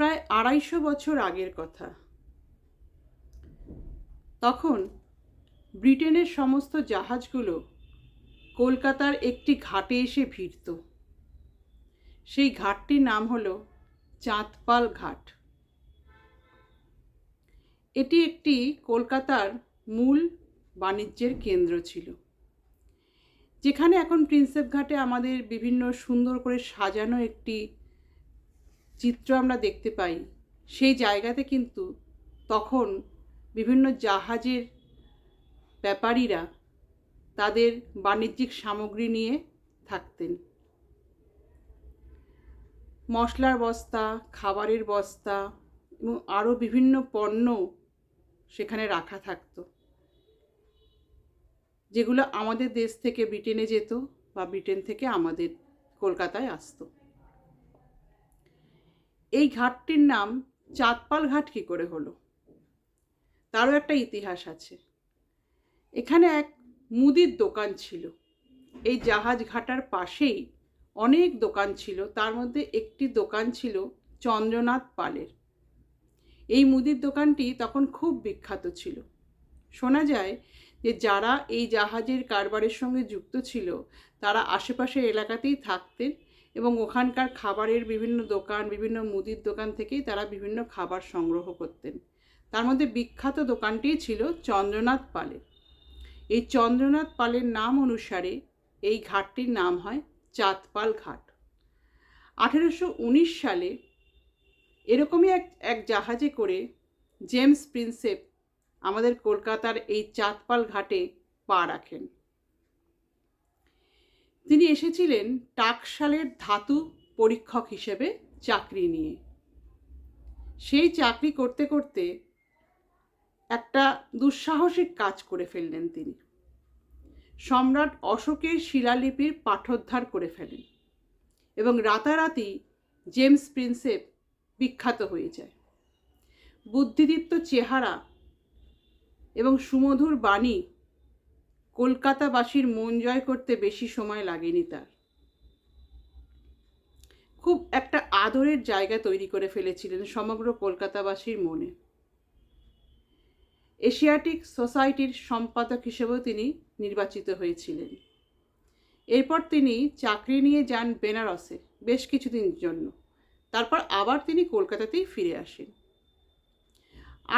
প্রায় ২৫০ বছর আগের কথা। তখন ব্রিটেনের সমস্ত জাহাজগুলো কলকাতার একটি ঘাটে এসে ভিড়ত। সেই ঘাটটির নাম হলো চাঁদপাল ঘাট। এটি একটি কলকাতার মূল বাণিজ্যের কেন্দ্র ছিল। যেখানে এখন প্রিন্সেপ ঘাটে আমাদের বিভিন্ন সুন্দর করে সাজানো একটি চিত্র আমরা দেখতে পাই, সেই জায়গাতে কিন্তু তখন বিভিন্ন জাহাজের ব্যাপারীরা তাদের বাণিজ্যিক সামগ্রী নিয়ে থাকতেন। মশলার বস্তা, খাবারের বস্তা এবং আরও বিভিন্ন পণ্য সেখানে রাখা থাকতো, যেগুলো আমাদের দেশ থেকে ব্রিটেনে যেত বা ব্রিটেন থেকে আমাদের কলকাতায় আসতো। এই ঘাটটির নাম চাঁদপাল ঘাট কী করে হলো, তারও একটা ইতিহাস আছে। এখানে এক মুদির দোকান ছিল। এই জাহাজ ঘাটার পাশেই অনেক দোকান ছিল, তার মধ্যে একটি দোকান ছিল চন্দ্রনাথ পালের। এই মুদির দোকানটি তখন খুব বিখ্যাত ছিল। শোনা যায় যে যারা এই জাহাজের কারবারের সঙ্গে যুক্ত ছিল তারা আশেপাশের এলাকাতেই থাকতেন এবং ওখানকার খাবারের বিভিন্ন দোকান, বিভিন্ন মুদির দোকান থেকেই তারা বিভিন্ন খাবার সংগ্রহ করতেন। তার মধ্যে বিখ্যাত দোকানটিই ছিল চন্দ্রনাথ পালের। এই চন্দ্রনাথ পালের নাম অনুসারে এই ঘাটটির নাম হয় চাঁদপাল ঘাট। 1819 সালে এরকমই এক জাহাজে করে জেমস প্রিন্সেপ আমাদের কলকাতার এই চাঁদপাল ঘাটে পা রাখেন। তিনি এসেছিলেন টাকশালের ধাতু পরীক্ষক হিসেবে চাকরি নিয়ে। সেই চাকরি করতে করতে একটা দুঃসাহসিক কাজ করে ফেললেন তিনি। সম্রাট অশোকের শিলালিপির পাঠোদ্ধার করে ফেলেন এবং রাতারাতি জেমস প্রিন্সেপ বিখ্যাত হয়ে যায়। বুদ্ধিদীপ্ত চেহারা এবং সুমধুর বাণী কলকাতাবাসীর মন জয় করতে বেশি সময় লাগেনি তার। খুব একটা আদরের জায়গা তৈরি করে ফেলেছিলেন সমগ্র কলকাতাবাসীর মনে। এশিয়াটিক সোসাইটির সম্পাদক হিসেবেও তিনি নির্বাচিত হয়েছিলেন। এরপর তিনি চাকরি নিয়ে যান বেনারসে বেশ কিছুদিনের জন্য। তারপর আবার তিনি কলকাতাতেই ফিরে আসেন।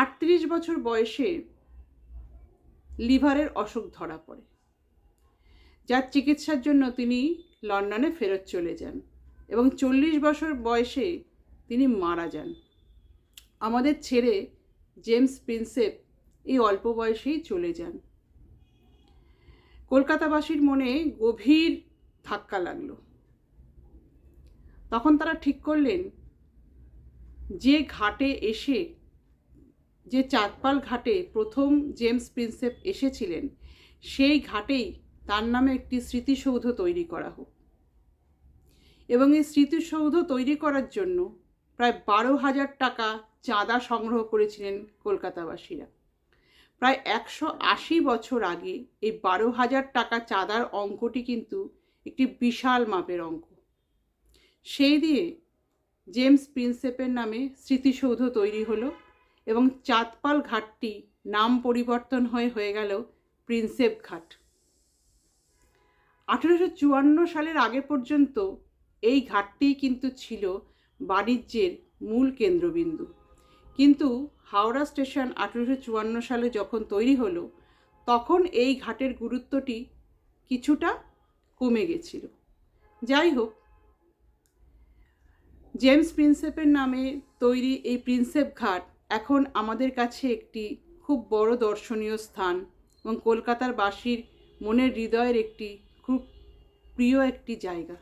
38 বছর বয়সে লিভারের অসুখ ধরা পড়ে, যার চিকিৎসার জন্য তিনি লন্ডনে ফেরত চলে যান এবং 40 বছর বয়সে তিনি মারা যান। আমাদের ছেড়ে জেমস প্রিন্সেপ এই অল্প বয়সেই চলে যান। কলকাতাবাসীর মনে গভীর ধাক্কা লাগলো। তখন তারা ঠিক করলেন যে ঘাটে এসে, যে চাঁদপাল ঘাটে প্রথম জেমস প্রিন্সেপ এসেছিলেন, সেই ঘাটেই তার নামে একটি স্মৃতিসৌধ তৈরি করা হোক। এবং এই স্মৃতিসৌধ তৈরি করার জন্য প্রায় 12,000 টাকা চাঁদা সংগ্রহ করেছিলেন কলকাতাবাসীরা। প্রায় 180 বছর আগে এই 12,000 টাকা চাঁদার অঙ্কটি কিন্তু একটি বিশাল মাপের অঙ্ক। সেই দিয়ে জেমস প্রিন্সেপের নামে স্মৃতিসৌধ তৈরি হলো এবং চাঁদপাল ঘাটটি নাম পরিবর্তন হয়ে গেল প্রিন্সেপ ঘাট। 1854 সালের আগে পর্যন্ত এই ঘাটটিই কিন্তু ছিল বাণিজ্যের মূল কেন্দ্রবিন্দু। কিন্তু হাওড়া স্টেশন 1854 সালে যখন তৈরি হলো, তখন এই ঘাটের গুরুত্বটি কিছুটা কমে গেছিল। যাই হোক, জেমস প্রিন্সেপের নামে তৈরি এই প্রিন্সেপ ঘাট এখন আমাদের কাছে একটি খুব বড় দর্শনীয় স্থান এবং কলকাতার বাসীর মনের হৃদয়ের একটি খুব প্রিয় একটি জায়গা।